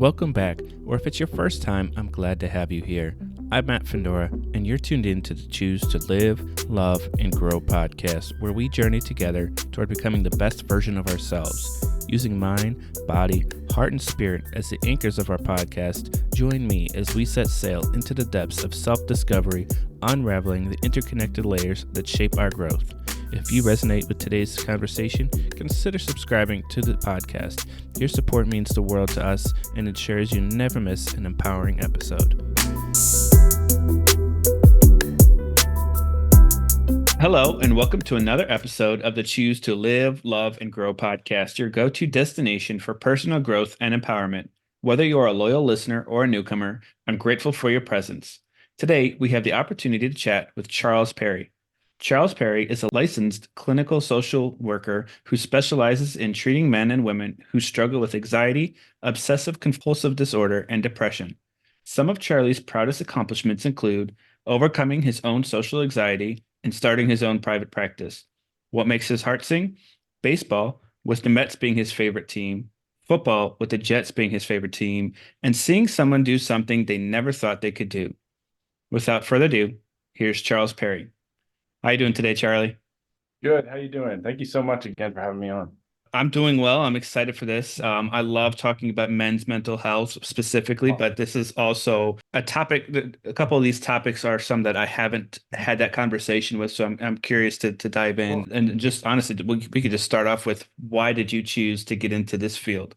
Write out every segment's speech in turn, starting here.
Welcome back, or if it's your first time, I'm glad to have you here. I'm Matt Fendora, and you're tuned in to the Choose to Live, Love, and Grow podcast, where we journey together toward becoming the best version of ourselves. Using mind, body, heart, and spirit as the anchors of our podcast, join me as we set sail into the depths of self-discovery, unraveling the interconnected layers that shape our growth. If you resonate with today's conversation, consider subscribing to the podcast. Your support means the world to us and ensures you never miss an empowering episode. Hello, and welcome to another episode of the Choose to Live, Love, and Grow podcast, your go-to destination for personal growth and empowerment. Whether you're a loyal listener or a newcomer, I'm grateful for your presence. Today, we have the opportunity to chat with Charles Perry. Charles Perry is a licensed clinical social worker who specializes in treating men and women who struggle with anxiety, obsessive-compulsive disorder, and depression. Some of Charlie's proudest accomplishments include overcoming his own social anxiety and starting his own private practice. What makes his heart sing? Baseball, with the Mets being his favorite team, football, with the Jets being his favorite team, and seeing someone do something they never thought they could do. Without further ado, here's Charles Perry. How you doing today, Charlie? Good. How you doing? Thank you so much again for having me on. I'm doing well. I'm excited for this. I love talking about men's mental health specifically, but this is also a topic a couple of these topics are some that I haven't had that conversation with. So I'm curious to dive in. Cool. And just honestly, we could just start off with, why did you choose to get into this field?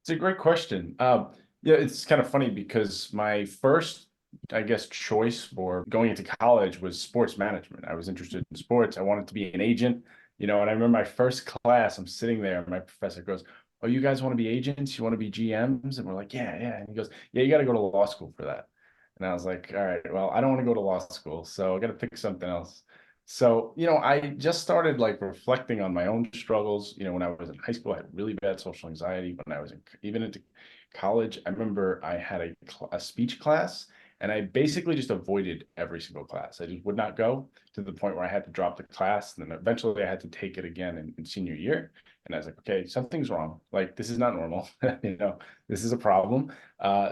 It's a great question. Yeah, it's kind of funny because my first, I guess, choice for going into college was sports management. I was interested in sports. I wanted to be an agent, and I remember my first class, I'm sitting there, and my professor goes, "Oh, you guys want to be agents? You want to be GMs?" And we're like, "Yeah, yeah." And he goes, "Yeah, you got to go to law school for that." And I was like, "All right, well, I don't want to go to law school, so I got to pick something else." So, I just started like reflecting on my own struggles. When I was in high school, I had really bad social anxiety. When I was even into college, I remember I had a speech class, and I basically just avoided every single class. I just would not go, to the point where I had to drop the class. And then eventually I had to take it again in senior year. And I was like, okay, something's wrong. Like, this is not normal. This is a problem.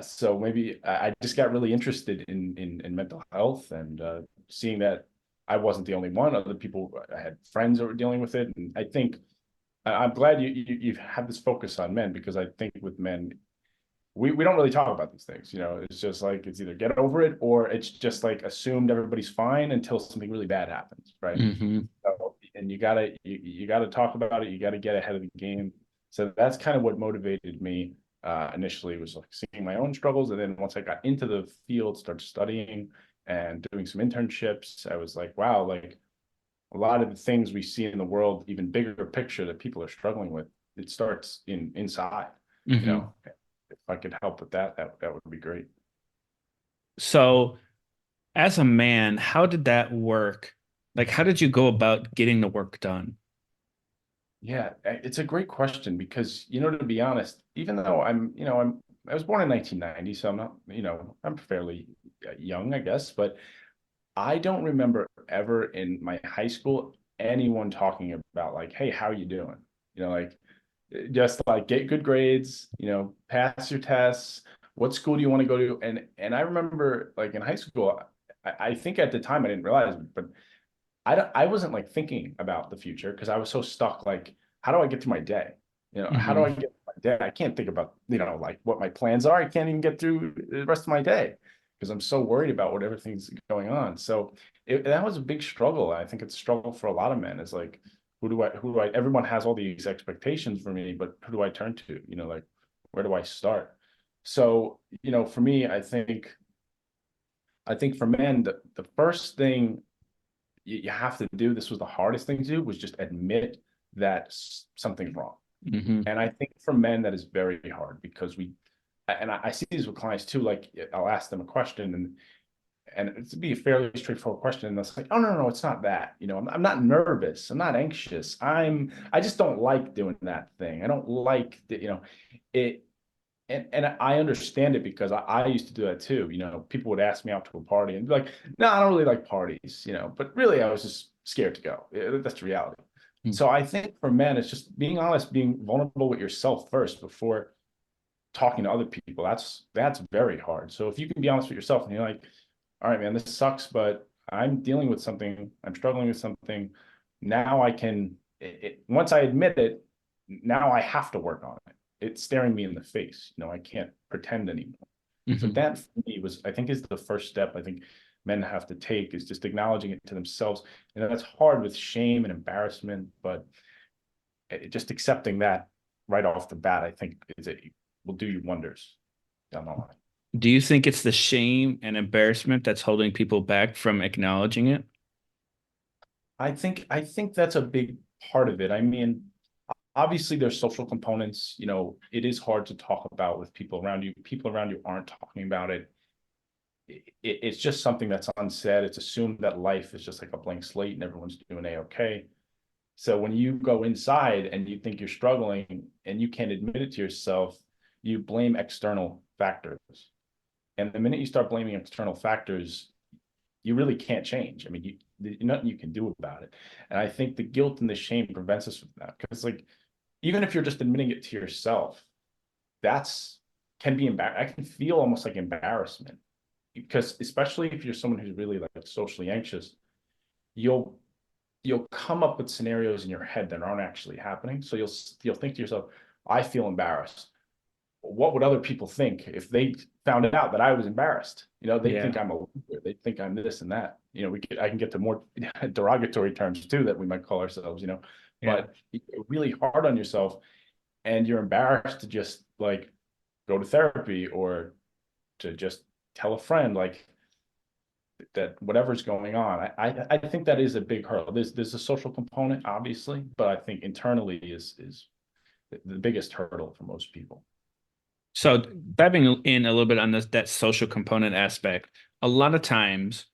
So maybe I just got really interested in mental health, and seeing that I wasn't the only one. Other people, I had friends that were dealing with it. And I think I'm glad you have this focus on men, because I think with men, we don't really talk about these things. It's just like, it's either get over it, or it's just like assumed everybody's fine until something really bad happens, right? Mm-hmm. So, and you gotta talk about it. You got to get ahead of the game. So that's kind of what motivated me initially, was like seeing my own struggles. And then once I got into the field, started studying and doing some internships, I was like, wow, like a lot of the things we see in the world, even bigger picture, that people are struggling with, it starts inside. Mm-hmm. If I could help with that would be great. So, as a man, how did that work? Like, how did you go about getting the work done? Yeah, it's a great question, because, to be honest, even though I was born in 1990, so I'm not, I'm fairly young, I guess, but I don't remember ever in my high school anyone talking about like, hey, how are you doing? Like, just like, get good grades, pass your tests. What school do you want to go to? And I remember, like, in high school, I think at the time I didn't realize it, but I wasn't like thinking about the future, because I was so stuck. Like, how do I get through my day? How do I Mm-hmm. get through my day? I can't think about, like, what my plans are. I can't even get through the rest of my day, because I'm so worried about what everything's going on. So that was a big struggle. I think it's a struggle for a lot of men. It's like, everyone has all these expectations for me, but who do I turn to? Like, where do I start? So, for me, I think for men, the first thing you have to do, this was the hardest thing to do, was just admit that something's wrong. Mm-hmm. And I think for men, that is very hard, because I see this with clients too. Like, I'll ask them a question, and it's be a fairly straightforward question, and it's like, oh, no, no, it's not that. I'm not nervous. I'm not anxious. I just don't like doing that thing. I don't like that, it. And I understand it, because I used to do that too. People would ask me out to a party and be like, no, I don't really like parties, but really I was just scared to go. That's the reality. So I think for men, it's just being honest, being vulnerable with yourself first, before talking to other people, that's very hard. So if you can be honest with yourself and you're like, all right, man, this sucks, but I'm dealing with something, I'm struggling with something. Now I can, once I admit it, now I have to work on it. It's staring me in the face. I can't pretend anymore. So Mhm. that for me was, I think, is the first step I think men have to take, is just acknowledging it to themselves. And that's hard with shame and embarrassment, but just accepting that right off the bat, I think is it will do you wonders down the line. Do you think it's the shame and embarrassment that's holding people back from acknowledging it? I think that's a big part of it. I mean, obviously there's social components. It is hard to talk about with people around you. People around you aren't talking about it. It's just something that's unsaid. It's assumed that life is just like a blank slate and everyone's doing a-okay. So when you go inside and you think you're struggling and you can't admit it to yourself, you blame external factors. And the minute you start blaming external factors, you really can't change. I mean, there's nothing you can do about it. And I think the guilt and the shame prevents us from that. Because like, even if you're just admitting it to yourself, that's can be I can feel almost like embarrassment. Because especially if you're someone who's really like socially anxious, you'll you'll come up with scenarios in your head that aren't actually happening. So you'll think to yourself, I feel embarrassed. What would other people think if they found out that I was embarrassed? They think Yeah. I'm a loser. They think I'm this and that. I can get to more derogatory terms too that we might call ourselves. Yeah. But you're really hard on yourself and you're embarrassed to just like go to therapy or to just tell a friend like that whatever's going on. I think that is a big hurdle. There's a social component, obviously, but I think internally is the biggest hurdle for most people. So diving in a little bit on that social component aspect, a lot of times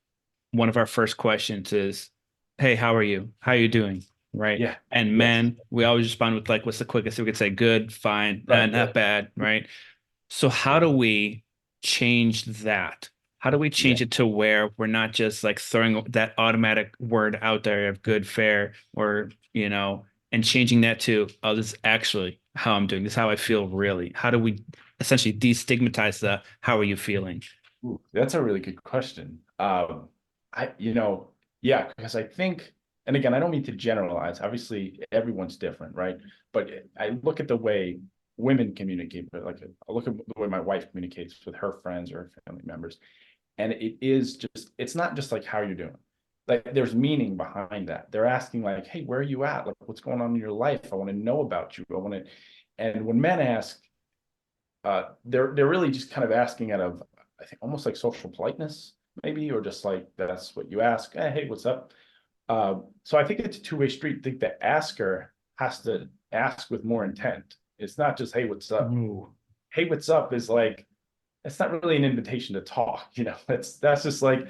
one of our first questions is, "Hey, how are you? How are you doing?" Right? Yeah. And Yes. men, we always respond with like, "What's the quickest?" We could say, "Good, fine, Right. not bad," right? So how Yeah. do we change that? How do we Yeah. change it to where we're not just like throwing that automatic word out there of good, fair, or, and changing that to, oh, this is actually how I'm doing. This is how I feel really. How do we essentially destigmatize the how are you feeling? Ooh, that's a really good question. Yeah, because I think, and again, I don't mean to generalize. Obviously, everyone's different, right? But I look at the way women communicate, but like I look at the way my wife communicates with her friends or family members, and it's not just like how you're doing. Like there's meaning behind that. They're asking like, hey, where are you at? Like, what's going on in your life? I want to know about you. I want to, and when men ask, they're really just kind of asking out of, I think, almost like social politeness, maybe, or just like that's what you ask. Hey, what's up? So I think it's a two-way street. I think the asker has to ask with more intent. It's not just, hey, what's up? Ooh. Hey, what's up is like, it's not really an invitation to talk. That's just like,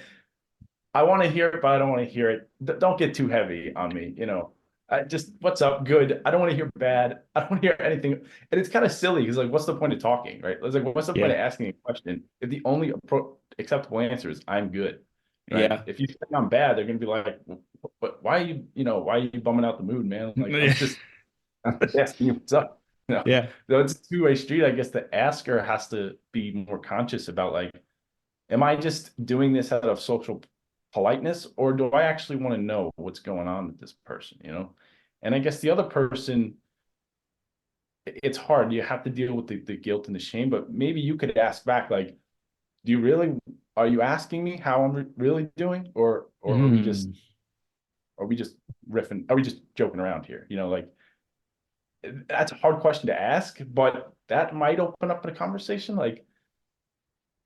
I want to hear it, but I don't want to hear it. Don't get too heavy on me. I just, what's up? Good. I don't want to hear bad. I don't want to hear anything. And it's kind of silly because, like, what's the point of talking, right? It's like, what's the point Yeah. of asking a question if the only acceptable answer is I'm good, right? Yeah. If you think I'm bad, they're going to be like, but why are why are you bumming out the mood, man? Like, I'm just asking you what's up. Yeah. So it's a two-way street. I guess the asker has to be more conscious about like, am I just doing this out of social politeness, or do I actually want to know what's going on with this person? And I guess the other person, it's hard. You have to deal with the guilt and the shame, but maybe you could ask back, like, do you really, are you asking me how I'm really doing? Or Mm. are we just riffing? Are we just joking around here? Like that's a hard question to ask, but that might open up a conversation. Like,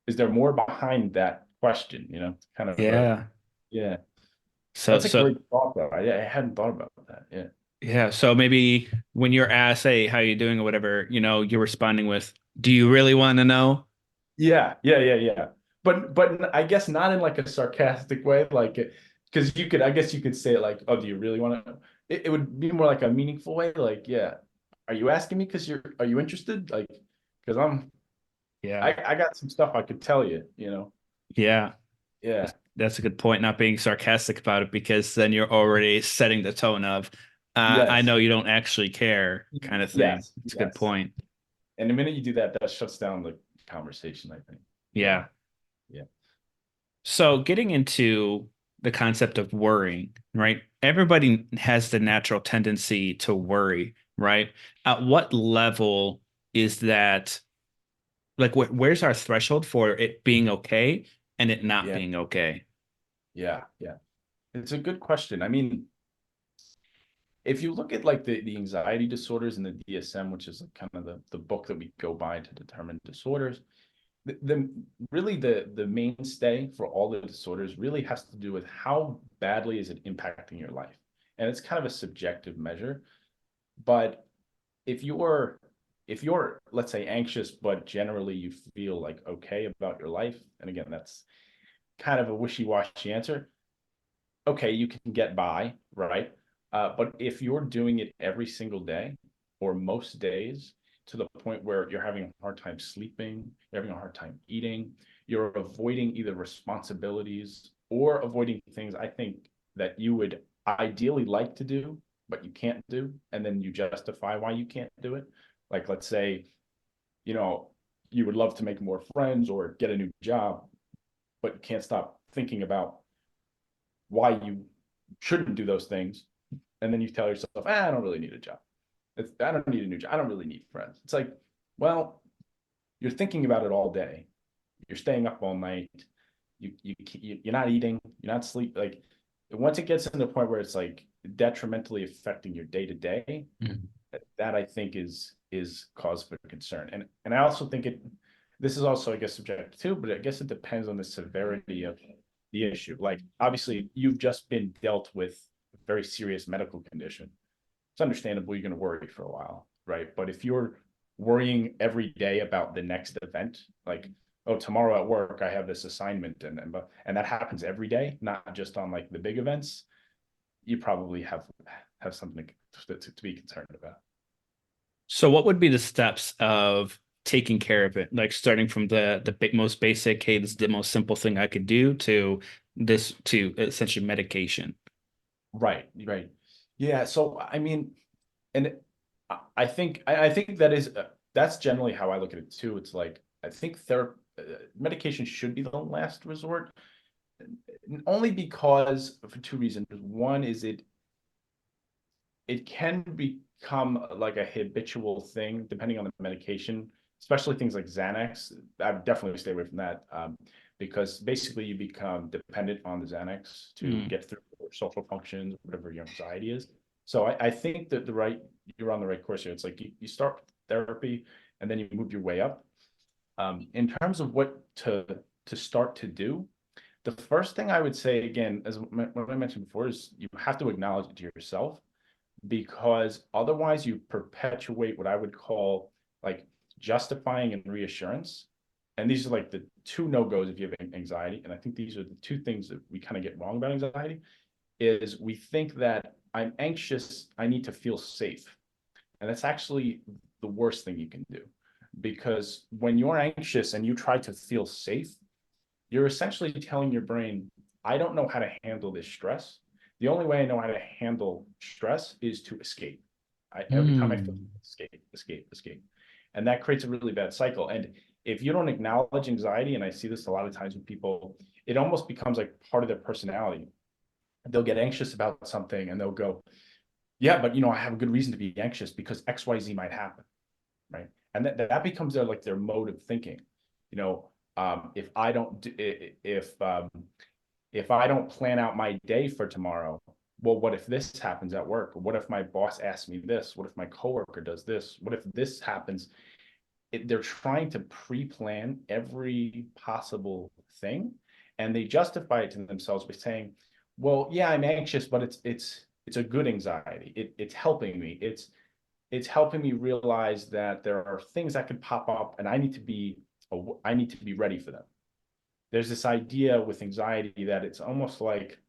is there more behind that question? It's kind of Yeah. yeah. So, That's a so great thought, though. I hadn't thought about that. Yeah. Yeah, so maybe when you're asked, "Hey, how you doing?" or whatever, you're responding with, "Do you really want to know?" Yeah, yeah, yeah, yeah. But I guess not in like a sarcastic way, like because I guess you could say it like, oh, do you really want to? It would be more like a meaningful way, like, yeah, are you asking me because are you interested? Like, because Yeah. I got some stuff I could tell you. Yeah. Yeah. That's a good point, not being sarcastic about it, because then you're already setting the tone of, I Yes. know you don't actually care kind of thing. Yes. It's a good Yes. point. And the minute you do that, that shuts down the conversation, I think. Yeah. Yeah. Yeah. So getting into the concept of worrying, right? Everybody has the natural tendency to worry, right? At what level is that, like, where's our threshold for it being okay and it not Yeah. being okay? Yeah. Yeah. It's a good question. I mean, if you look at like the anxiety disorders in the DSM, which is like kind of the book that we go by to determine disorders, the really the mainstay for all the disorders really has to do with how badly is it impacting your life. And it's kind of a subjective measure. But if you're if you're, let's say, anxious, but generally you feel like okay about your life, and again, that's kind of a wishy-washy answer, okay, you can get by, right? But if you're doing it every single day or most days to the point where you're having a hard time sleeping, you're having a hard time eating, you're avoiding either responsibilities or avoiding things I think that you would ideally like to do, but you can't do, and then you justify why you can't do it. Like, let's say, you know, you would love to make more friends or get a new job, but you can't stop thinking about why you shouldn't do those things. And then you tell yourself, I don't really need a job. I don't need a new job. I don't really need friends. It's like, well, you're thinking about it all day. You're staying up all night. You're not eating. You're not sleep. Like, once it gets to the point where it's like detrimentally affecting your day to day, Mhm. that I think is cause for concern. And I also think it. This is also, I guess, subjective too, but I guess it depends on the severity of the issue. Like, obviously, you've just been dealt with a very serious medical condition. It's understandable you're going to worry for a while, right? But if you're worrying every day about the next event, like, oh, tomorrow at work I have this assignment, and that happens every day, not just on like the big events, you probably have something to be concerned about. So what would be the steps of taking care of it? Like starting from the most basic, hey, this is the most simple thing I could do to this to essentially medication. Right, right. Yeah, so I mean, and I think that's generally how I look at it too. It's like I think therapy medication should be the last resort, only because for two reasons. One is it can become like a habitual thing depending on the medication, especially things like Xanax. I would definitely stay away from that, because basically you become dependent on the Xanax to Mm. get through social functions, whatever your anxiety is. So I think that you're on the right course here. It's like you start therapy and then you move your way up. In terms of what to start to do, the first thing I would say, again, as what I mentioned before, is you have to acknowledge it to yourself, because otherwise you perpetuate what I would call like justifying and reassurance. And these are like the two no-goes if you have anxiety. And I think these are the two things that we kind of get wrong about anxiety is we think that I'm anxious, I need to feel safe. And that's actually the worst thing you can do. Because when you're anxious and you try to feel safe, you're essentially telling your brain, I don't know how to handle this stress. The only way I know how to handle stress is to escape. Every time I feel Mm. escape, escape, escape. And that creates a really bad cycle. And if you don't acknowledge anxiety, and I see this a lot of times with people, it almost becomes like part of their personality. They'll get anxious about something and they'll go, yeah, but I have a good reason to be anxious because XYZ might happen, right? And that becomes their mode of thinking. You know, if I don't if I don't plan out my day for tomorrow, well, what if this happens at work? What if my boss asks me this? What if my coworker does this? What if this happens? They're trying to pre-plan every possible thing, and they justify it to themselves by saying, "Well, yeah, I'm anxious, but it's a good anxiety. It's helping me. It's helping me realize that there are things that could pop up, and I need to be ready for them." There's this idea with anxiety that it's almost like,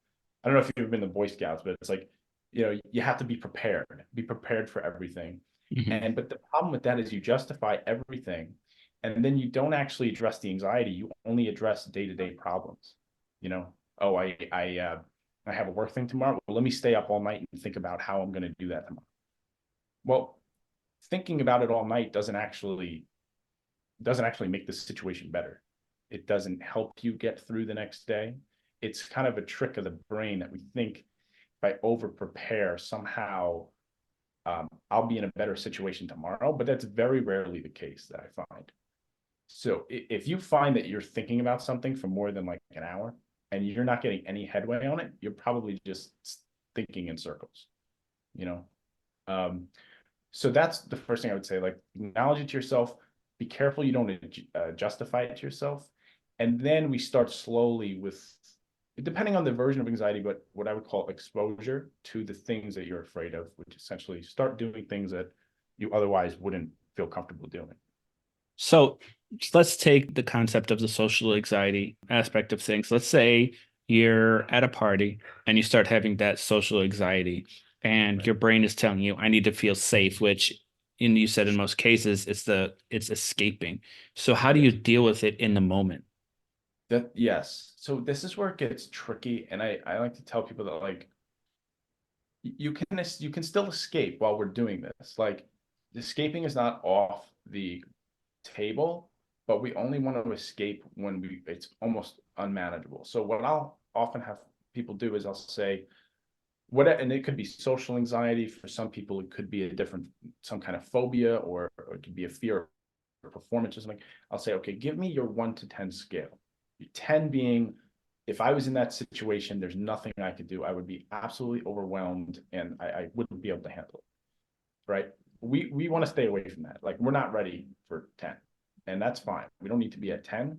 I don't know if you've ever been to Boy Scouts, but it's like, you have to be prepared for everything. Mhm. But the problem with that is you justify everything, and then you don't actually address the anxiety. You only address day-to-day problems. Oh, I have a work thing tomorrow. Well, let me stay up all night and think about how I'm going to do that tomorrow. Well, thinking about it all night doesn't actually make the situation better. It doesn't help you get through the next day. It's kind of a trick of the brain that we think if I over prepare somehow, I'll be in a better situation tomorrow, but that's very rarely the case that I find. So if you find that you're thinking about something for more than like an hour and you're not getting any headway on it, you're probably just thinking in circles, you know? Um, so that's the first thing I would say, like acknowledge it to yourself, be careful you don't justify it to yourself. And then we start slowly with, depending on the version of anxiety, but what I would call exposure to the things that you're afraid of, which essentially start doing things that you otherwise wouldn't feel comfortable doing. So let's take the concept of the social anxiety aspect of things. Let's say you're at a party and you start having that social anxiety, and Right. your brain is telling you, I need to feel safe, which you said in most cases it's escaping. So how do you Yes. deal with it in the moment? That yes. So this is where it gets tricky. And I like to tell people that like you can still escape while we're doing this. Like escaping is not off the table, but we only want to escape when it's almost unmanageable. So what I'll often have people do is I'll say, what, and it could be social anxiety. For some people, it could be a different, some kind of phobia, or it could be a fear of performance or something. I'll say, okay, give me your 1 to 10 scale. 10 being, if I was in that situation, there's nothing I could do. I would be absolutely overwhelmed and I wouldn't be able to handle it. Right. We want to stay away from that. Like we're not ready for 10. And that's fine. We don't need to be at 10.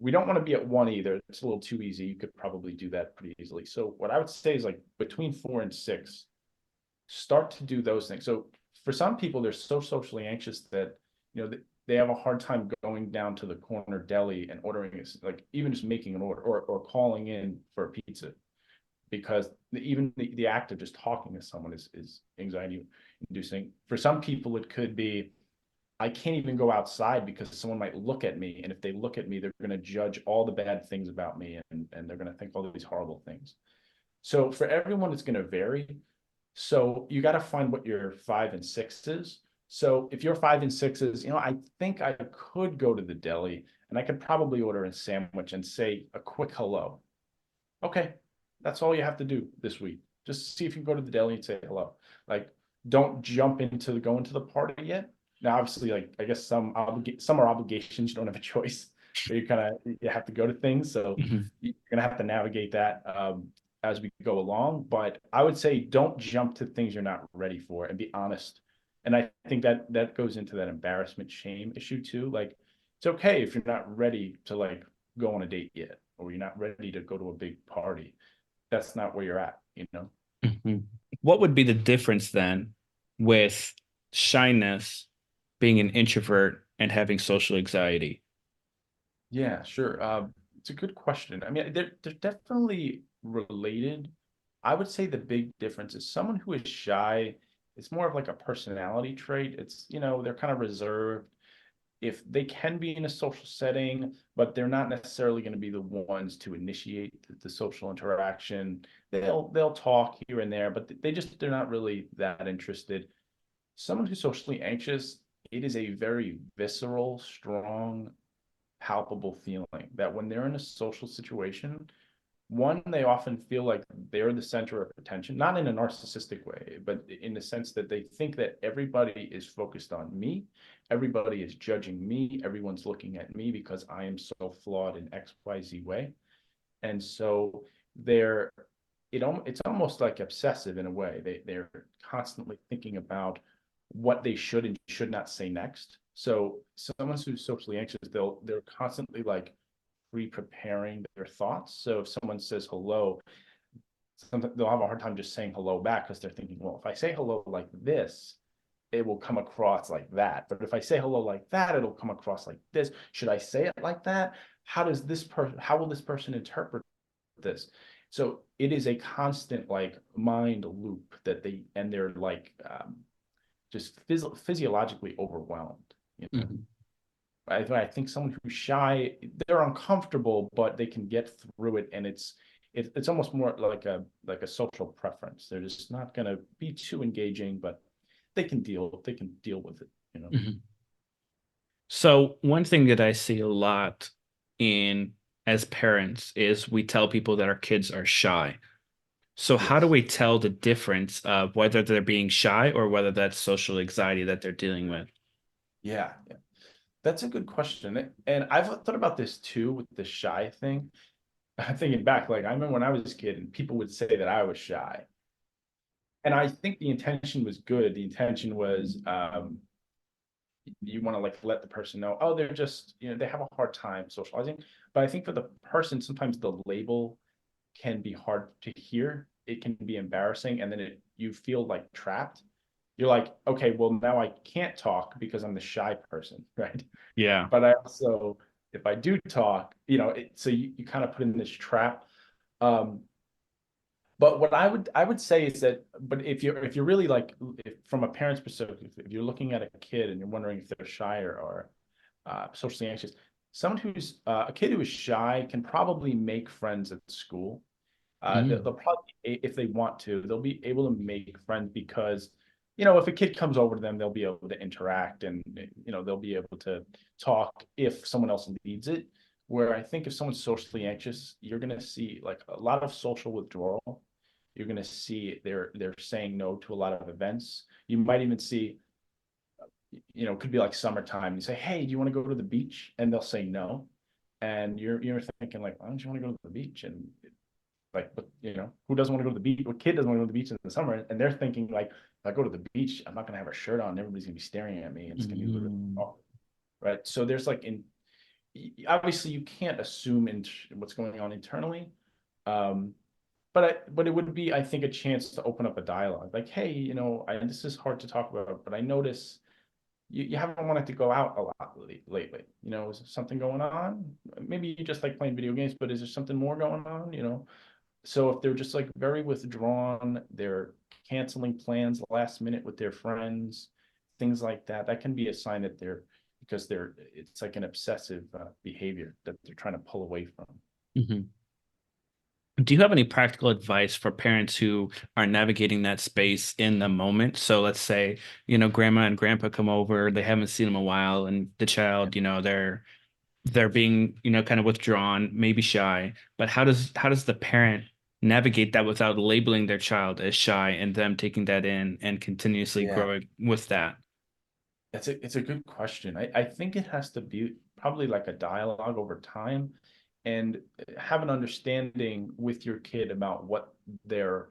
We don't want to be at 1 either. It's a little too easy. You could probably do that pretty easily. So what I would say is like between 4 and 6, start to do those things. So for some people, they're so socially anxious that they have a hard time going down to the corner deli and ordering, like even just making an order, or calling in for a pizza, because even the act of just talking to someone is anxiety inducing. For some people, it could be, I can't even go outside because someone might look at me. And if they look at me, they're going to judge all the bad things about me, and they're going to think all these horrible things. So for everyone, it's going to vary. So you got to find what your 5 and 6 is. So if you're 5 and 6 is, I think I could go to the deli and I could probably order a sandwich and say a quick hello. Okay, that's all you have to do this week. Just see if you can go to the deli and say hello. Like, don't jump into going to the party yet. Now, obviously, like I guess some are obligations. You don't have a choice, but you have to go to things. So Mhm. you're gonna have to navigate that as we go along. But I would say don't jump to things you're not ready for, and be honest. And I think that goes into that embarrassment shame issue too. Like, it's okay if you're not ready to like go on a date yet, or you're not ready to go to a big party. That's not where you're at. Mhm. What would be the difference then with shyness, being an introvert, and having social anxiety? Yeah, sure. It's a good question. I mean, they're definitely related. I would say the big difference is someone who is shy, it's more of like a personality trait. They're kind of reserved. If they can be in a social setting, but they're not necessarily going to be the ones to initiate the social interaction. They'll talk here and there, but they're not really that interested. Someone who's socially anxious, it is a very visceral, strong, palpable feeling that when they're in a social situation, one, they often feel like they're the center of attention, not in a narcissistic way, but in the sense that they think that everybody is focused on me, everybody is judging me, everyone's looking at me because I am so flawed in XYZ way. And so they're it's almost like obsessive in a way. They're constantly thinking about what they should and should not say next. So someone who's socially anxious, they're constantly like pre-preparing their thoughts. So if someone says hello, sometimes they'll have a hard time just saying hello back because they're thinking, well, if I say hello like this, it will come across like that. But if I say hello like that, it'll come across like this. Should I say it like that? How will this person interpret this? So it is a constant like mind loop and they're like just physiologically overwhelmed. You know, Mhm. I think someone who's shy, they're uncomfortable, but they can get through it, and it's almost more like a social preference. They're just not going to be too engaging, but they can deal with it, you know. Mhm. So one thing that I see a lot in as parents is we tell people that our kids are shy. So how do Yes. we tell the difference of whether they're being shy or whether that's social anxiety that they're dealing with? Yeah, yeah. That's a good question. And I've thought about this too with the shy thing. I'm thinking back, like I remember when I was a kid and people would say that I was shy. And I think the intention was good. The intention was you want to like let the person know, oh, they're just, they have a hard time socializing. But I think for the person, sometimes the label can be hard to hear. It can be embarrassing, and then you feel like trapped. You're like, okay, well now I can't talk because I'm the shy person, right? Yeah. But I also, if I do talk, so you kind of put in this trap. Um, but what I would say is that, but if you're really like, if, from a parent's perspective, if you're looking at a kid and you're wondering if they're shy or socially anxious, someone who's a kid who is shy can probably make friends at school. They'll Mm. probably, if they want to, they'll be able to make friends because, if a kid comes over to them, they'll be able to interact and, they'll be able to talk if someone else leads it. Where I think if someone's socially anxious, you're going to see like a lot of social withdrawal. You're going to see they're saying no to a lot of events. You might even see, it could be like summertime. You say, "Hey, do you want to go to the beach?" And they'll say no. And you're thinking like, "Why don't you want to go to the beach?" And like, but who doesn't want to go to the beach? What kid doesn't want to go to the beach in the summer? And they're thinking like, if I go to the beach, I'm not gonna have a shirt on. Everybody's gonna be staring at me, and it's gonna be a little bit Mm. awkward, right? So there's like, obviously you can't assume in what's going on internally, um, but it would be, I think, a chance to open up a dialogue. Like, hey, this is hard to talk about, but I notice you haven't wanted to go out a lot lately. Is there something going on? Maybe you just like playing video games, but is there something more going on? So if they're just like very withdrawn, they're canceling plans last minute with their friends, things like that, that can be a sign that it's like an obsessive behavior that they're trying to pull away from. Mhm. Do you have any practical advice for parents who are navigating that space in the moment? So let's say, grandma and grandpa come over, they haven't seen them a while, and the child, they're being, kind of withdrawn, maybe shy. But how does the parent navigate that without labeling their child as shy and them taking that in and continuously Yeah. growing with that? It's a good question. I think it has to be probably like a dialogue over time and have an understanding with your kid about what their,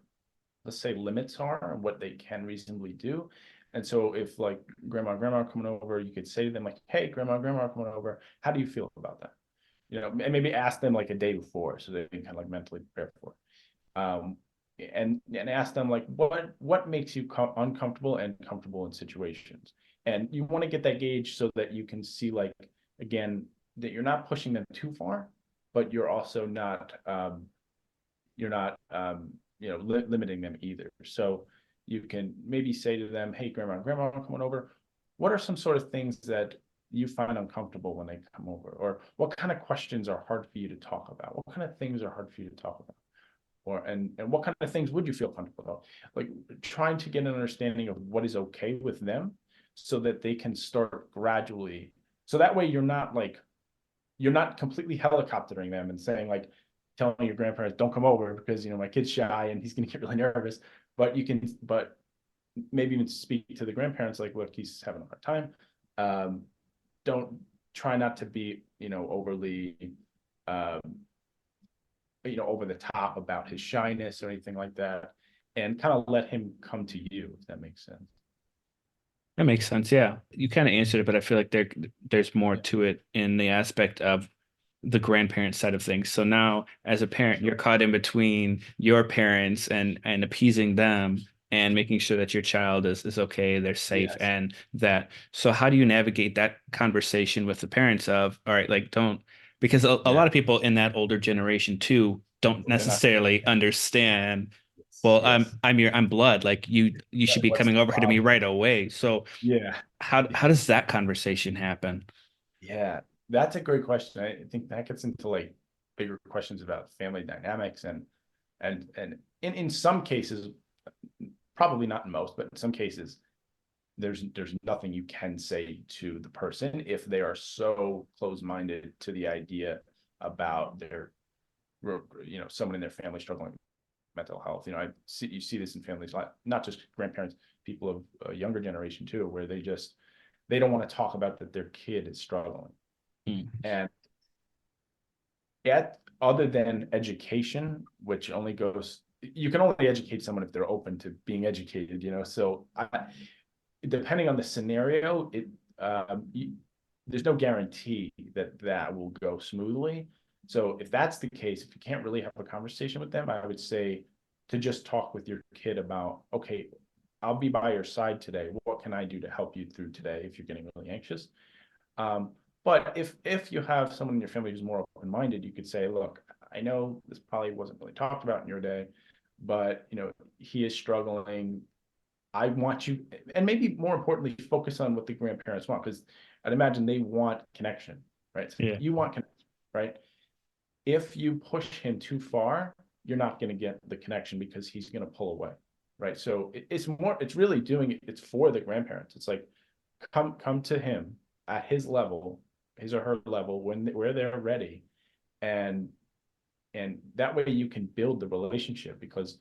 let's say, limits are and what they can reasonably do. And so if like grandma are coming over, you could say to them like, hey, grandma are coming over. How do you feel about that? And maybe ask them like a day before so they can kind of like mentally prepare for it. And ask them like what makes you uncomfortable and comfortable in situations. And you want to get that gauge so that you can see like, again, that you're not pushing them too far, but you're also not limiting them either. So you can maybe say to them, hey, grandma are coming over. What are some sort of things that you find uncomfortable when they come over? Or what kind of questions are hard for you to talk about? What kind of things are hard for you to talk about? And what kind of things would you feel comfortable about? Like trying to get an understanding of what is okay with them so that they can start gradually. So that way you're not completely helicoptering them and saying like telling your grandparents don't come over because my kid's shy and he's going to get really nervous. But maybe even speak to the grandparents like, look, he's having a hard time. um, don't try not to be overly um, over the top about his shyness or anything like that, and kind of let him come to you, if that makes sense. That makes sense. Yeah. You kind of answered it, but I feel like there's more Yeah, to it in the aspect of the grandparent side of things. So now as a parent, you're sure. caught in between your parents and appeasing them and making sure that your child is okay, they're safe Yes. and that. So how do you navigate that conversation with the parents of, all right, like don't because a Yeah. lot of people in that older generation too don't They're not going to necessarily understand. understand, Yes. well, I'm Yes. I'm your I'm blood. Like you should Right. be What's coming the over here to me problem? right away. So Yeah. how does that conversation happen? Yeah. That's a great question. I think that gets into like bigger questions about family dynamics and in some cases, probably not in most, but in some cases, there's nothing you can say to the person if they are so close-minded to the idea about their, someone in their family struggling with mental health. You see this in families, not just grandparents, people of a younger generation too, where they don't want to talk about that their kid is struggling. Mm. And yet, other than education, which only goes, you can only educate someone if they're open to being educated, So depending on the scenario, there's no guarantee that that will go smoothly. So if that's the case, if you can't really have a conversation with them, I would say to just talk with your kid about, okay, I'll be by your side today. What can I do to help you through today if you're getting really anxious? But if you have someone in your family who's more open-minded, you could say, look, I know this probably wasn't really talked about in your day, but he is struggling. I want you, and maybe more importantly, focus on what the grandparents want, because I'd imagine they want connection, right? So Yeah. you want connection, right? If you push him too far, you're not going to get the connection because he's going to pull away, right? So it's really doing it. It's for the grandparents. It's like, come to him at his level, his or her level, where they're ready, and that way you can build the relationship. Because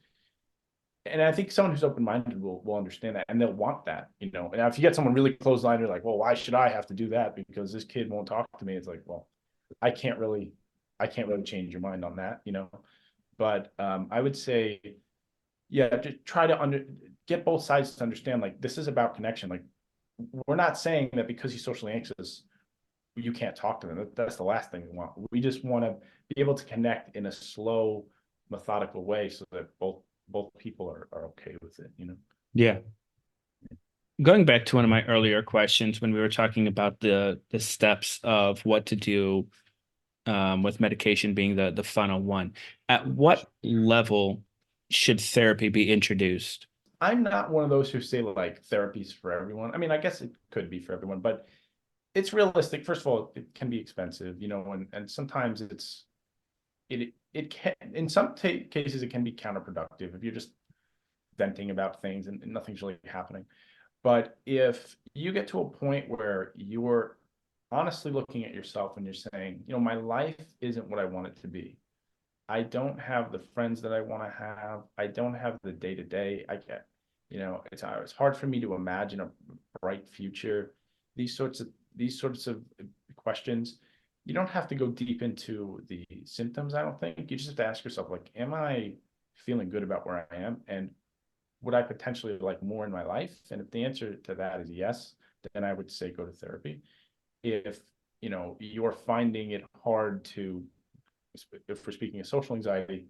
and I think someone who's open-minded will understand that, and they'll want that, And if you get someone really close-minded, like, well, why should I have to do that because this kid won't talk to me? It's like, well, I can't really, I can't really change your mind on that. But I would say, yeah, just try to get both sides to understand, like, this is about connection. Like, we're not saying that because he's socially anxious, you can't talk to them. That's the last thing we want. We just want to be able to connect in a slow, methodical way so that both people are okay with it. Yeah. Going back to one of my earlier questions when we were talking about the steps of what to do, with medication being the final one, at what level should therapy be introduced? I'm not one of those who say like therapy's for everyone. I mean, I guess it could be for everyone, but it's realistic. First of all, it can be expensive, and sometimes it can, in some cases it can be counterproductive if you're just venting about things and nothing's really happening. But if you get to a point where you're honestly looking at yourself and you're saying, my life isn't what I want it to be. I don't have the friends that I want to have. I don't have the day to day. I get, it's hard for me to imagine a bright future. These sorts of questions. You don't have to go deep into the symptoms, I don't think. You just have to ask yourself, like, am I feeling good about where I am? And would I potentially like more in my life? And if the answer to that is yes, then I would say go to therapy. If you're finding it hard to, if we're speaking of social anxiety,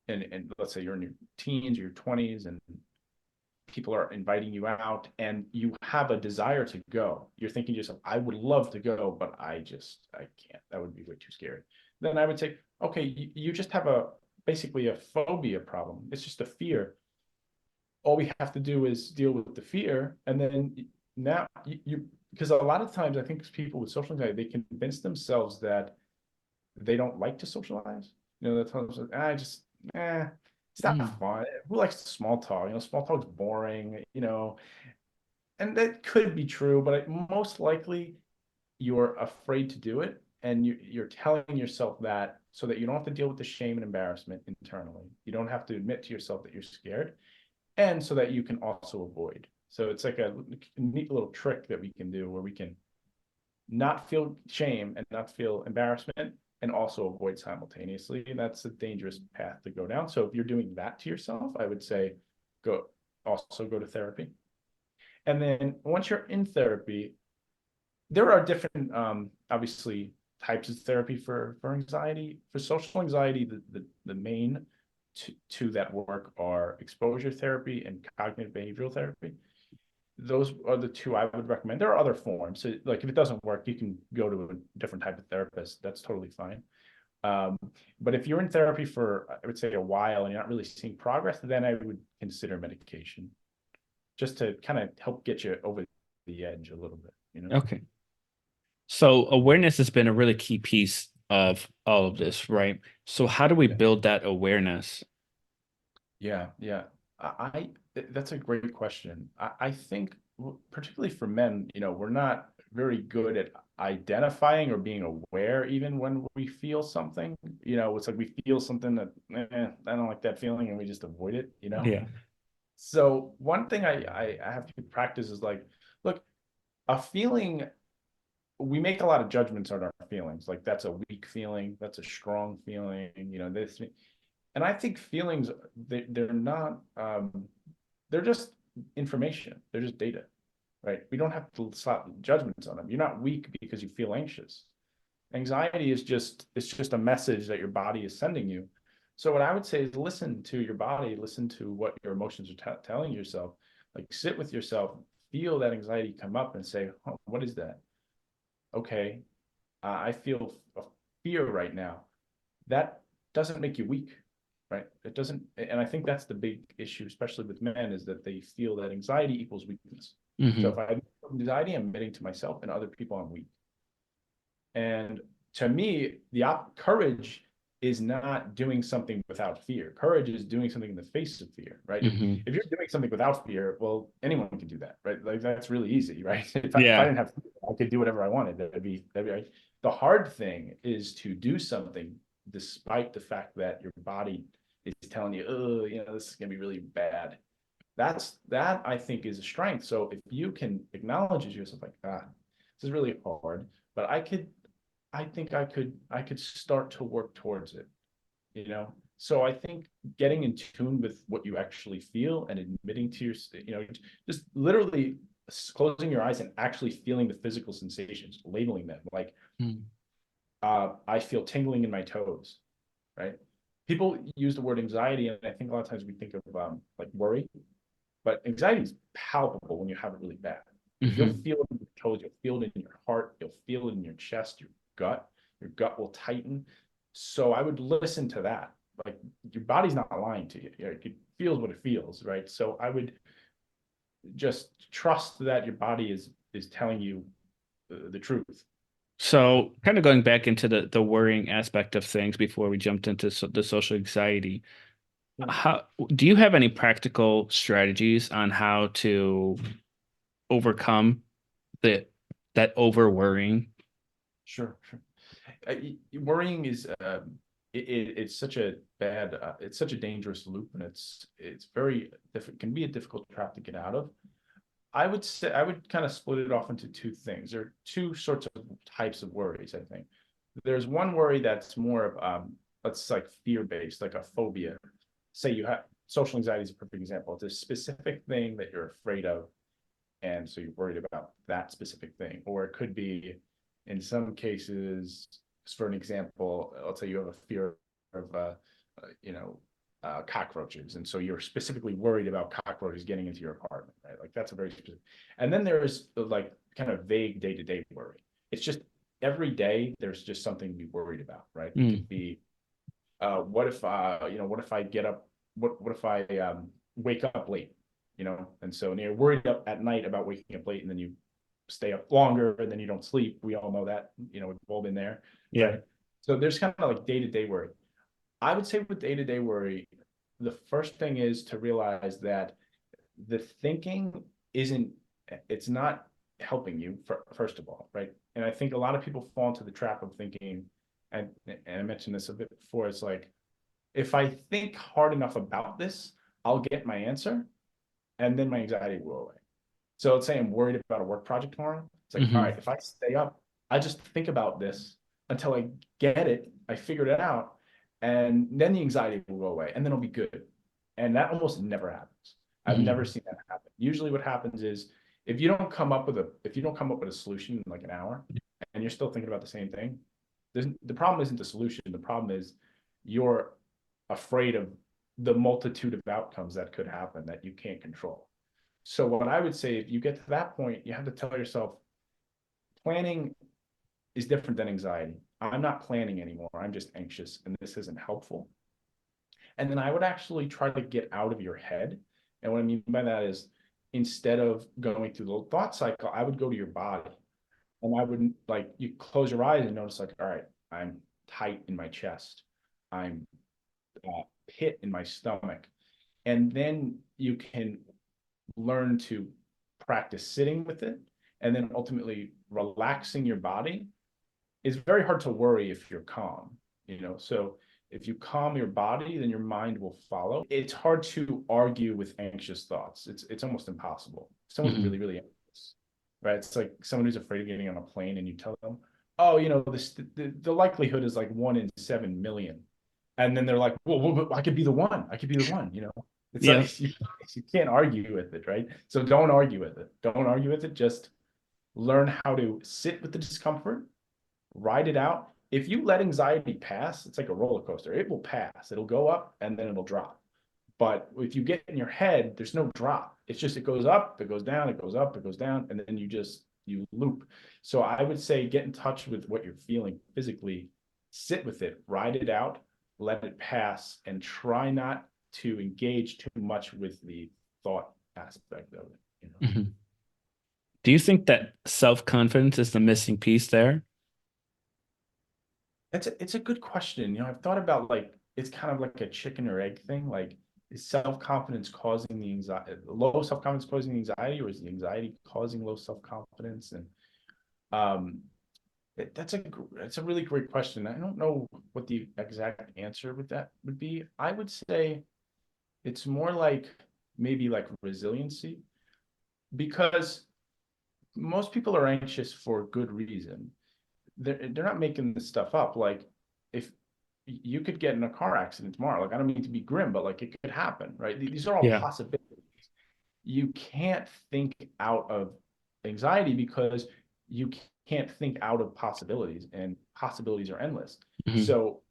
and let's say you're in your teens or your 20s and people are inviting you out and you have a desire to go, you're thinking to yourself, I would love to go, but I can't. That would be way too scary. Then I would say, okay, you just have basically a phobia problem. It's just a fear. All we have to do is deal with the fear, and then now because a lot of times I think people with social anxiety, they convince themselves that they don't like to socialize. That's I just it's Mm. not fun. Who likes small talk? Small talk's boring. And that could be true, but most likely you're afraid to do it, and you're telling yourself that so that you don't have to deal with the shame and embarrassment internally. You don't have to admit to yourself that you're scared, and so that you can also avoid. So it's like a neat little trick that we can do where we can not feel shame and not feel embarrassment and also avoid simultaneously. And that's a dangerous path to go down. So if you're doing that to yourself, I would say go to therapy. And then once you're in therapy, there are different obviously types of therapy for anxiety. For social anxiety, the main two that work are exposure therapy and cognitive behavioral therapy. Those are the two I would recommend. There are other forms. So, like, if it doesn't work, you can go to a different type of therapist. That's totally fine. Um, but if you're in therapy for, I would say, a while and you're not really seeing progress, then I would consider medication just to kind of help get you over the edge a little bit. Okay. So awareness has been a really key piece of all of this, right? So how do we Yeah. build that awareness? Yeah. I That's a great question. I think, particularly for men, we're not very good at identifying or being aware even when we feel something. It's like we feel something that, I don't like that feeling, and we just avoid it. Yeah. So one thing I have to practice is like, look, a feeling, we make a lot of judgments on our feelings. Like that's a weak feeling, that's a strong feeling, this. And I think feelings, they're not, they're just information. They're just data, right? We don't have to slap judgments on them. You're not weak because you feel anxious. Anxiety is it's just a message that your body is sending you. So what I would say is listen to your body, listen to what your emotions are telling yourself. Like sit with yourself, feel that anxiety come up and say, oh, what is that? Okay, I feel a fear right now. That doesn't make you weak, right? It doesn't, and I think that's the big issue, especially with men, is that they feel that anxiety equals weakness. So Hmm. if I have anxiety, I'm admitting to myself and other people I'm weak. And to me, the courage is not doing something without fear. Courage is doing something in the face of fear, right? If Hmm. if you're doing something without fear, well, anyone can do that, right? Like that's really easy, right? If I Yeah. didn't have fear, I could do whatever I wanted. That'd be right. The hard thing is to do something despite the fact that your body is telling you, oh, this is gonna be really bad. That I think is a strength. So if you can acknowledge it yourself, like, this is really hard, but I think I could start to work towards it. So I think getting in tune with what you actually feel and admitting to just literally closing your eyes and actually feeling the physical sensations, labeling them. Like, Mm. I feel tingling in my toes, right? People use the word anxiety, and I think a lot of times we think of like worry, but anxiety is palpable when you have it really bad. Because you'll Hmm. feel it in your toes, you'll feel it in your heart, you'll feel it in your chest, your gut. Your gut will tighten. So I would listen to that. Like your body's not lying to you. It feels what it feels, right? So I would just trust that your body is telling you the truth. So, kind of going back into the worrying aspect of things before we jumped into the social anxiety, Yeah, how do you have any practical strategies on how to overcome the that over worrying? sure, sure. Worrying is it's such a bad it's such a dangerous loop, and it's very can be a difficult trap to get out of. I would say I would kind of split it off into two things. There are two sorts of types of worries, I think. There's one worry that's more of let's like fear-based, like a phobia. Say you have social anxiety is a perfect example. It's a specific thing that you're afraid of, and so you're worried about that specific thing. Or it could be, in some cases, just for an example, let's say you have a fear of you know cockroaches, and so you're specifically worried about cockroaches getting into your apartment, right? Like that's a very specific. And then there's like kind of vague day-to-day worry. It's just every day there's just something to be worried about, right? It Mm. could be what if I get up, what if I wake up late, and so you're worried up at night about waking up late, and then you stay up longer, and then you don't sleep. We all know that, we've all been there, Yeah. right? So there's kind of like day-to-day worry. I would say with day-to-day worry, the first thing is to realize that the thinking isn't, it's not helping you, first of all, right? And I think a lot of people fall into the trap of thinking, and I mentioned this a bit before, it's like, if I think hard enough about this, I'll get my answer, and then my anxiety will go away. So let's say I'm worried about a work project tomorrow. It's like, all right, Hmm. if I stay up, I just think about this until I get it, I figured it out, and then the anxiety will go away, and then it'll be good. And that almost never happens. I've never Hmm. seen that happen. Usually what happens is if you don't come up with a solution in like an hour and you're still thinking about the same thing, the problem isn't the solution. The problem is you're afraid of the multitude of outcomes that could happen that you can't control. So what I would say, if you get to that point, you have to tell yourself, planning is different than anxiety. I'm not planning anymore. I'm just anxious, and this isn't helpful. And then I would actually try to get out of your head. And what I mean by that is, instead of going through the thought cycle, I would go to your body, and I would, like, you close your eyes and notice, like, all right, I'm tight in my chest. I'm pit in my stomach. And then you can learn to practice sitting with it and then ultimately relaxing your body, it's very hard to worry if you're calm, So if you calm your body, then your mind will follow. It's hard to argue with anxious thoughts. It's almost impossible. If someone's Hmm. really, really anxious, right? It's like someone who's afraid of getting on a plane and you tell them, oh, the likelihood is like 1 in 7 million. And then they're like, well, I could be the one. I could be the one. It's Yeah. like you can't argue with it, right? So don't argue with it. Don't argue with it. Just learn how to sit with the discomfort, ride it out. If you let anxiety pass, it's like a roller coaster. It will pass. It'll go up and then it'll drop. But if you get in your head, there's no drop. It's just it goes up, it goes down, it goes up, it goes down, and then you loop. So I would say get in touch with what you're feeling physically, sit with it, ride it out, let it pass, and try not to engage too much with the thought aspect of it. Hmm. Do you think that self-confidence is the missing piece there? It's a good question. I've thought about like it's kind of like a chicken or egg thing. Like, is self-confidence causing the anxiety, low self-confidence causing the anxiety, or is the anxiety causing low self-confidence? And um, that's a really great question. I don't know what the exact answer with that would be. I would say it's more like maybe like resiliency, because most people are anxious for good reason. They're not making this stuff up. Like, if you could get in a car accident tomorrow, like, I don't mean to be grim, but like it could happen, right? These are all Yeah. possibilities. You can't think out of anxiety because you can't think out of possibilities, and possibilities are endless. Hmm. So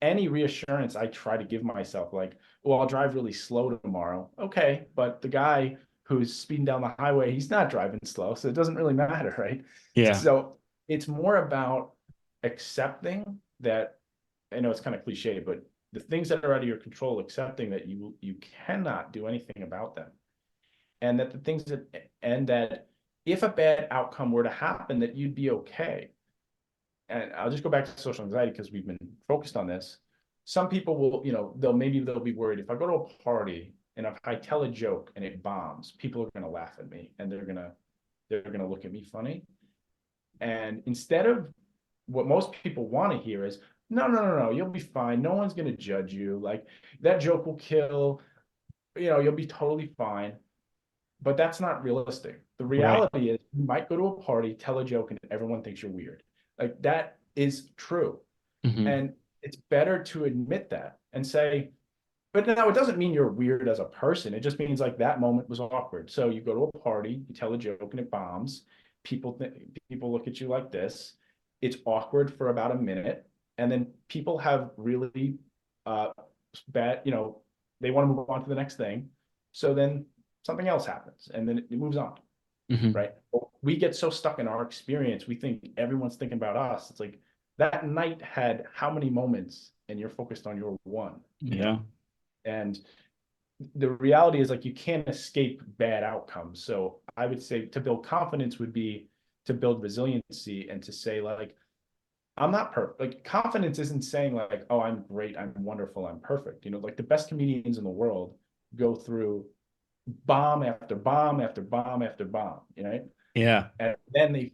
any reassurance I try to give myself, like, well, I'll drive really slow tomorrow. Okay, but the guy who's speeding down the highway, he's not driving slow, so it doesn't really matter, right? Yeah. So it's more about accepting that. I know it's kind of cliche, but the things that are out of your control, accepting that you cannot do anything about them, and that the things that and that if a bad outcome were to happen, that you'd be okay. And I'll just go back to social anxiety because we've been focused on this. Some people will, they'll be worried, if I go to a party and if I tell a joke and it bombs, people are going to laugh at me and they're going to look at me funny. And instead of what most people want to hear is, no, no, no, no, you'll be fine. No one's going to judge you. Like, that joke will kill, you'll be totally fine. But that's not realistic. The Right. reality is you might go to a party, tell a joke, and everyone thinks you're weird. Like, that is true. Hmm. And it's better to admit that and say, but now it doesn't mean you're weird as a person. It just means like that moment was awkward. So you go to a party, you tell a joke and it bombs. People look at you like this. It's awkward for about a minute, and then people have really uh bad, they want to move on to the next thing. So then something else happens, and then it moves on, Hmm. right? We get so stuck in our experience, we think everyone's thinking about us. It's like that night had how many moments, and you're focused on your one, Yeah. and the reality is, like, you can't escape bad outcomes. So I would say to build confidence would be to build resiliency and to say, like, I'm not perfect. Like, confidence isn't saying like, oh, I'm great, I'm wonderful, I'm perfect. Like the best comedians in the world go through bomb after bomb after bomb after bomb, right? Yeah. And then they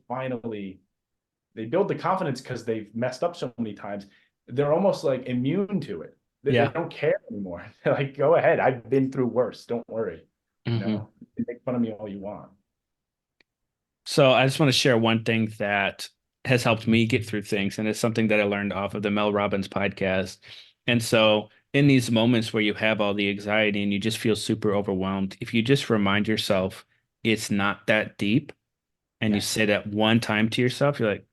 build the confidence because they've messed up so many times. They're almost like immune to it. They Yeah. don't care anymore. They're like, go ahead. I've been through worse. Don't worry. Hmm. You make fun of me all you want. So I just want to share one thing that has helped me get through things, and it's something that I learned off of the Mel Robbins podcast. And so in these moments where you have all the anxiety and you just feel super overwhelmed, if you just remind yourself it's not that deep, and you say Yes. that one time to yourself, you're like,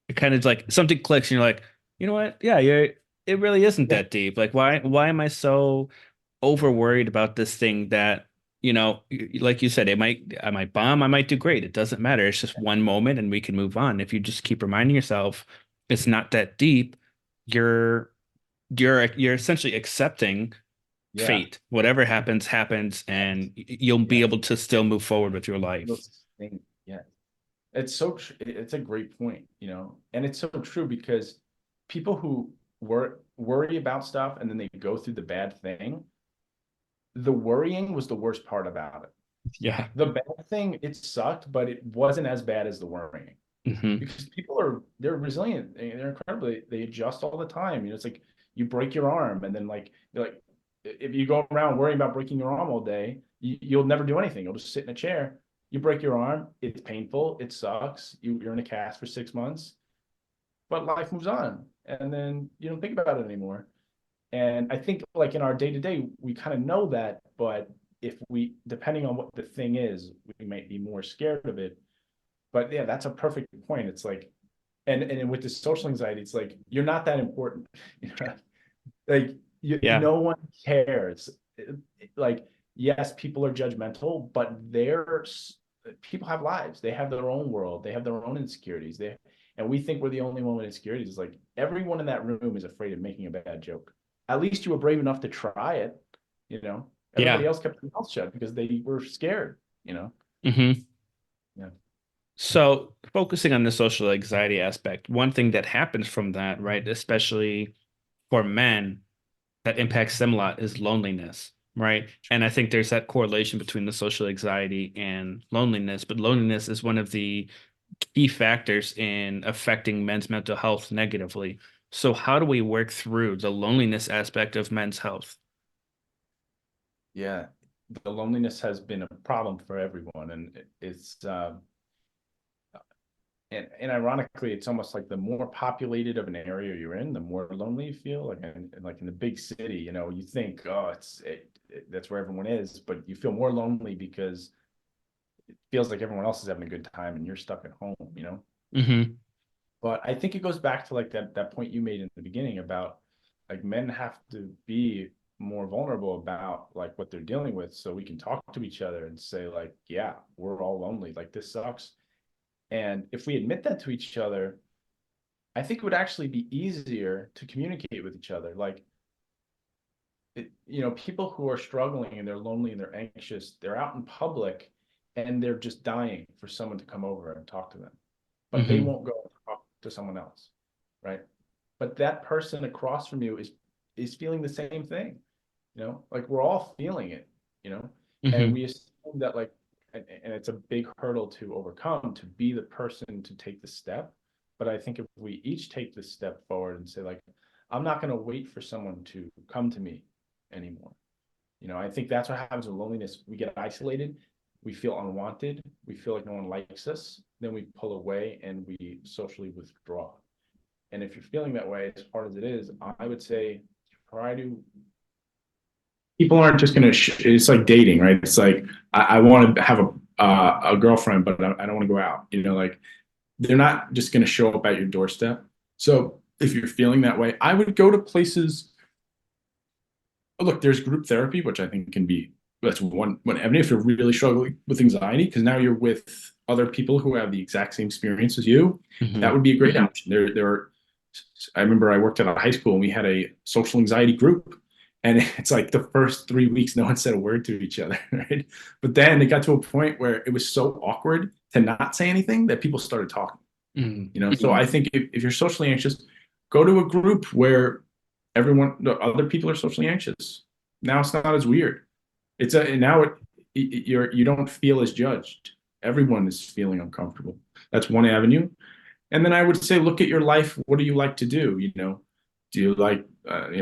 it kind of like something clicks, and you're like, you know what? Yeah, it really isn't Yeah. that deep. Like, why am I so over worried about this thing that, like you said, I might bomb, I might do great. It doesn't matter. It's just one moment and we can move on. If you just keep reminding yourself it's not that deep, you're you're essentially accepting Yeah. fate. Whatever happens, happens, Yes. and you'll be Yes. able to still move forward with your life. Those things. Yeah. It's a great point, and it's so true because people who worry about stuff and then they go through the bad thing, the worrying was the worst part about it. Yeah. The bad thing, it sucked, but it wasn't as bad as the worrying Hmm. because people they're resilient. They're incredibly, they adjust all the time. You know, it's like you break your arm and then you're like, if you go around worrying about breaking your arm all day, you'll never do anything. You'll just sit in a chair. You break your arm, it's painful, it sucks. You're in a cast for 6 months, but life moves on. And then you don't think about it anymore. And I think like in our day to day, we kind of know that, but if we, depending on what the thing is, we might be more scared of it. But yeah, that's a perfect point. It's like, and with the social anxiety, it's like you're not that important. You know? Like Yeah. no one cares. Like yes, people are judgmental, but people have lives. They have their own world. They have their own insecurities. And we think we're the only one with insecurities. It's like everyone in that room is afraid of making a bad joke. At least you were brave enough to try it. You know, everybody Yeah. else kept their mouth shut because they were scared. You know, Hmm. yeah, So focusing on the social anxiety aspect, one thing that happens from that, right, especially for men, that impacts them a lot is loneliness, right? And I think there's that correlation between the social anxiety and loneliness, but loneliness is one of the key factors in affecting men's mental health negatively. So how do we work through the loneliness aspect of men's health? yeah. The loneliness has been a problem for everyone, and it's and ironically, it's almost like the more populated of an area you're in, the more lonely you feel. Like in the big city, you know, you think, oh, that's where everyone is, but you feel more lonely because it feels like everyone else is having a good time and you're stuck at home, you know. Hmm. But I think it goes back to like that point you made in the beginning about like men have to be more vulnerable about like what they're dealing with so we can talk to each other and say like, yeah, we're all lonely, like this sucks. And if we admit that to each other, I think it would actually be easier to communicate with each other. Like, people who are struggling and they're lonely and they're anxious, they're out in public and they're just dying for someone to come over and talk to them, but they Hmm. won't go talk to someone else, right? But that person across from you is feeling the same thing, like we're all feeling it, you know, and Hmm. we assume that like, and it's a big hurdle to overcome to be the person to take the step. But I think if we each take this step forward and say like, I'm not going to wait for someone to come to me anymore. I think that's what happens with loneliness. We get isolated, we feel unwanted, we feel like no one likes us, then we pull away and we socially withdraw. And if you're feeling that way, as hard as it is, I would say try to. People aren't just going to. It's like dating, right? It's like I want to have a girlfriend, but I don't want to go out. Like they're not just going to show up at your doorstep. So if you're feeling that way, I would go to places. Look, there's group therapy, which I think can be that's one avenue if you're really struggling with anxiety, because now you're with other people who have the exact same experience as you. That Hmm. would be a great option. There are. I remember I worked at a high school and we had a social anxiety group, and it's like the first 3 weeks, no one said a word to each other, right? But then it got to a point where it was so awkward to not say anything that people started talking. Hmm. So I think if you're socially anxious, go to a group where the other people are socially anxious. Now it's not as weird. Now you don't feel as judged. Everyone is feeling uncomfortable. That's one avenue. And then I would say, look at your life. What do you like to do? Do you like,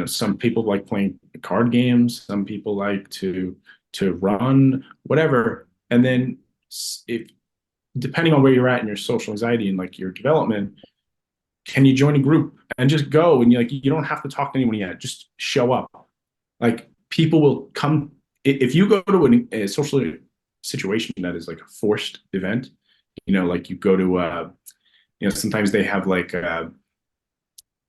some people like playing card games. Some people like to run, whatever. And then if depending on where you're at in your social anxiety and like your development, can you join a group and just go? And you don't have to talk to anyone yet. Just show up. Like people will come if you go to a social situation that is like a forced event. Like you go to sometimes they have like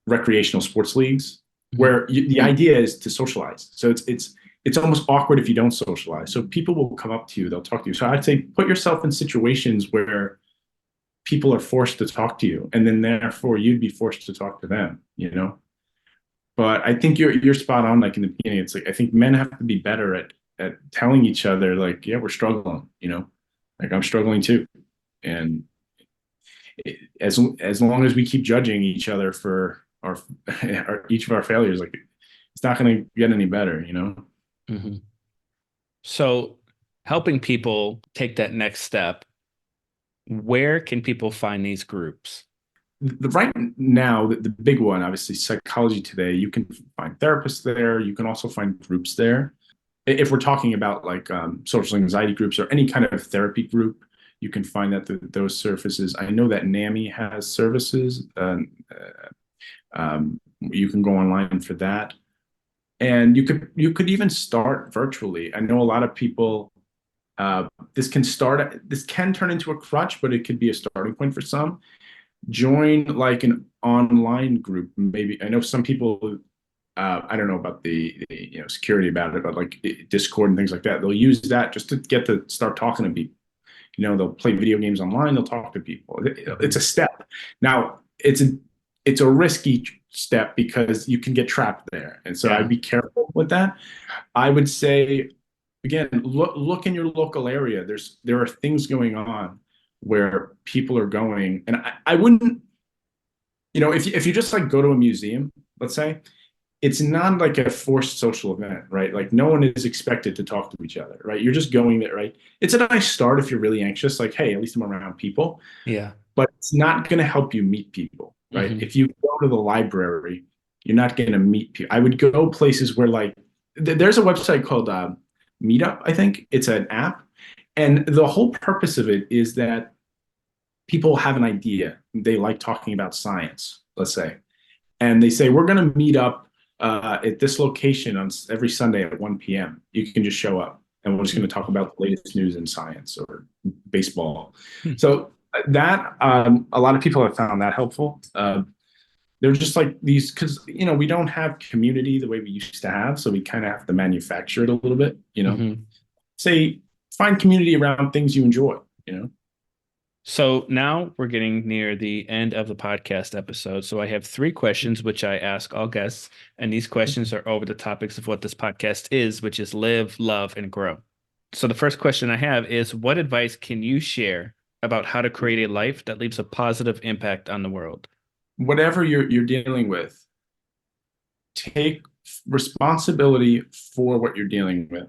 recreational sports leagues where the idea is to socialize. So it's almost awkward if you don't socialize. So people will come up to you, they'll talk to you. So I'd say put yourself in situations where people are forced to talk to you, and then therefore you'd be forced to talk to them. But I think you're spot on. Like in the beginning, it's like I think men have to be better at telling each other, like, yeah, we're struggling. Like I'm struggling too, and as long as we keep judging each other for each of our failures, like it's not going to get any better. Hmm. So helping people take that next step, where can people find these groups? Right now, the big one, obviously, Psychology Today, you can find therapists there. You can also find groups there. If we're talking about like social anxiety groups or any kind of therapy group, you can find that those services. I know that NAMI has services. You can go online for that, and you could even start virtually. I know a lot of people. This can turn into a crutch, but it could be a starting point for some. Join like an online group. Maybe I know some people. I don't know about the security about it, but like Discord and things like that, they'll use that just to get to start talking to people. They'll play video games online, they'll talk to people. It's Mhm. a step. Now, it's a risky step because you can get trapped there, and so I'd Yeah. be careful with that. I would say again, look in your local area. There are things going on where people are going, and I wouldn't, if you just like go to a museum, let's say, it's not like a forced social event, right? Like no one is expected to talk to each other, right? You're just going there, right? It's a nice start if you're really anxious, like, hey, at least I'm around people, Yeah. but it's not going to help you meet people, right? Hmm. If you go to the library, you're not going to meet people. I would go places where like there's a website called Meetup, I think. It's an app. And the whole purpose of it is that people have an idea. They like talking about science, let's say, and they say we're going to meet up at this location on every Sunday at 1 p.m. You can just show up, and we're just going to talk about the latest news in science or baseball. So that a lot of people have found that helpful. They're just like these because we don't have community the way we used to have, so we kind of have to manufacture it a little bit. Hmm. Say find community around things you enjoy. So now we're getting near the end of the podcast episode. So I have three questions which I ask all guests, and these questions are over the topics of what this podcast is, which is live, love, and grow. So the first question I have is, what advice can you share about how to create a life that leaves a positive impact on the world? Whatever you're dealing with, take responsibility for what you're dealing with.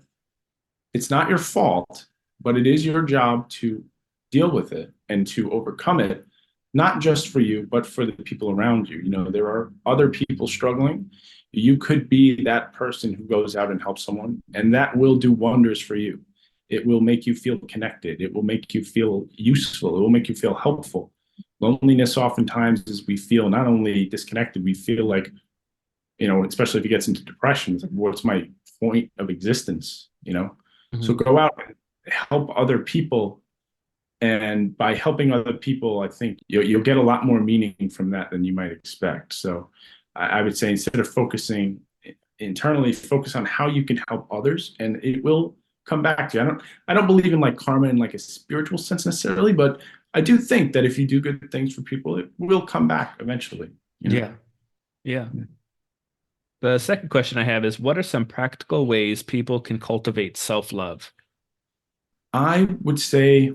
It's not your fault, but it is your job to deal with it and to overcome it, not just for you, but for the people around you. There are other people struggling. You could be that person who goes out and helps someone, and that will do wonders for you. It will make you feel connected. It will make you feel useful. It will make you feel helpful. Loneliness oftentimes is we feel not only disconnected, we feel like, especially if it gets into depression, it's like, what's my point of existence? So Mhm. go out and help other people. And by helping other people, I think you'll get a lot more meaning from that than you might expect. So I would say instead of focusing internally, focus on how you can help others, and it will come back to you. I don't believe in like karma in like a spiritual sense necessarily, but I do think that if you do good things for people, it will come back eventually, you know. Yeah. Yeah. The second question I have is, what are some practical ways people can cultivate self-love? I would say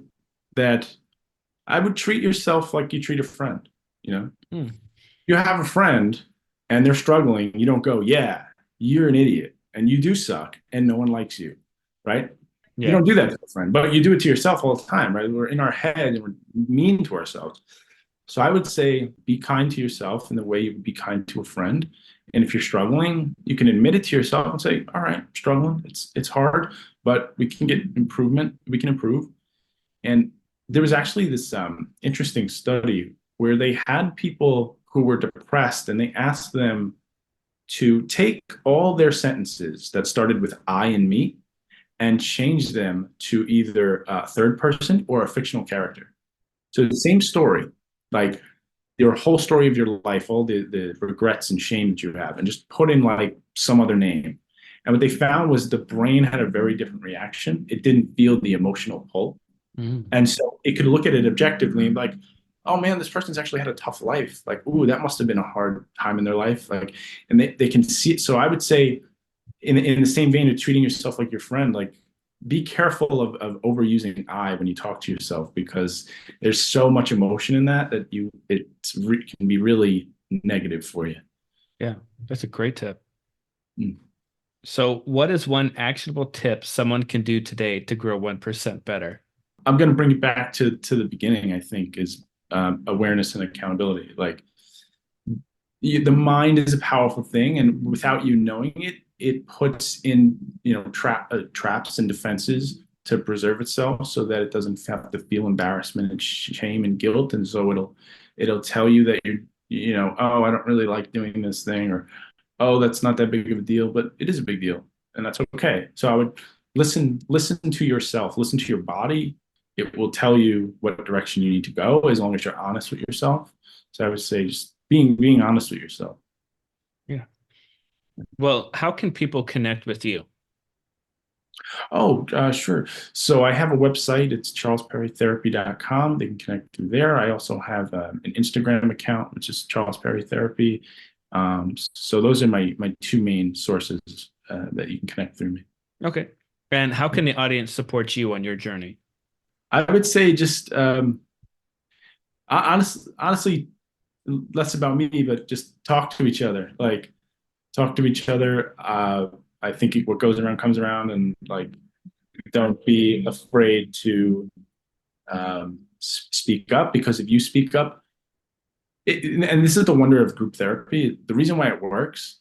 that I would treat yourself like you treat a friend. You know, Mm. you have a friend and they're struggling. You don't go, yeah, you're an idiot and you do suck and no one likes you, right? You Yeah. don't do that to a friend, but you do it to yourself all the time, right? We're in our head and we're mean to ourselves. So I would say be kind to yourself in the way you would be kind to a friend. And if you're struggling, you can admit it to yourself and say, all right, I'm struggling. It's hard, but we can get improvement. We can improve. And there was actually this interesting study where they had people who were depressed and they asked them to take all their sentences that started with I and me and change them to either a third person or a fictional character. So the same story, like your whole story of your life, all the regrets and shame that you have, and just put in like some other name. And what they found was the brain had a very different reaction. It didn't feel the emotional pull. Mm. And so it could look at it objectively and be like, oh man, this person's actually had a tough life. Like, ooh, that must have been a hard time in their life. Like, and they can see it. So I would say in the same vein of treating yourself like your friend, like be careful of overusing I when you talk to yourself because there's so much emotion in that can be really negative for you. Yeah. That's a great tip. Mm. So, what is one actionable tip someone can do today to grow 1% better? I'm going to bring it back to the beginning, I think, is awareness and accountability. Like the mind is a powerful thing, and without you knowing it, it puts in, traps and defenses to preserve itself so that it doesn't have to feel embarrassment and shame and guilt. And so it'll tell you that oh, I don't really like doing this thing, or oh, that's not that big of a deal, but it is a big deal, and that's okay. So I would listen to yourself, listen to your body. It will tell you what direction you need to go as long as you're honest with yourself. So I would say just being honest with yourself. Yeah. Well, how can people connect with you? Oh, sure. So I have a website. It's charlesperrytherapy.com. They can connect through there. I also have an Instagram account, which is Charles Perry Therapy. So those are my two main sources that you can connect through me. Okay. And how can the audience support you on your journey? I would say just honestly, less about me, but just talk to each other. Like talk to each other. I think what goes around comes around, and like don't be afraid to speak up, because if you speak up, and this is the wonder of group therapy. The reason why it works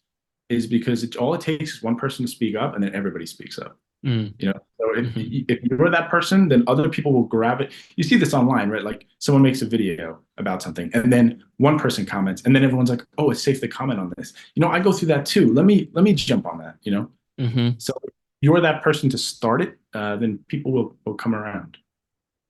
is because all it takes is one person to speak up, and then everybody speaks up. Mm. So Hmm. if you're that person, then other people will grab it. You see this online, right? Like someone makes a video about something, and then one person comments, and then everyone's like, "Oh, it's safe to comment on this." I go through that too. Let me jump on that. Hmm. So if you're that person to start it, then people will come around.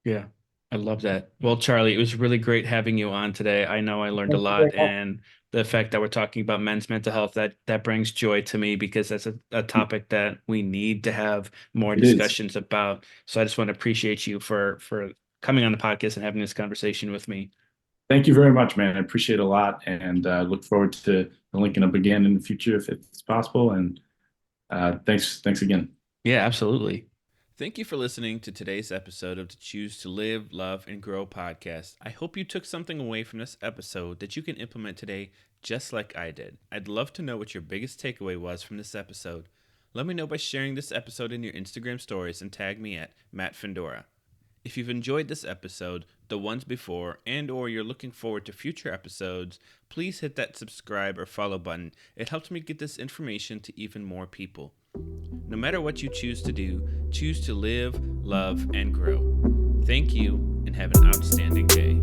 Yeah, I love that. Well, Charlie, it was really great having you on today. I know I learned a Thank you very lot, much. and the fact that we're talking about men's mental health, that brings joy to me because that's a topic that we need to have more It is. discussions about. So I just want to appreciate you for coming on the podcast and having this conversation with me. Thank you very much, man. I appreciate it a lot, and look forward to linking up again in the future if it's possible. And thanks again. Yeah, absolutely. Thank you for listening to today's episode of the Choose to Live, Love, and Grow podcast. I hope you took something away from this episode that you can implement today just like I did. I'd love to know what your biggest takeaway was from this episode. Let me know by sharing this episode in your Instagram stories and tag me at Matt Fendora. If you've enjoyed this episode, the ones before, and or you're looking forward to future episodes, please hit that subscribe or follow button. It helps me get this information to even more people. No matter what you choose to do, choose to live, love, and grow. Thank you, and have an outstanding day.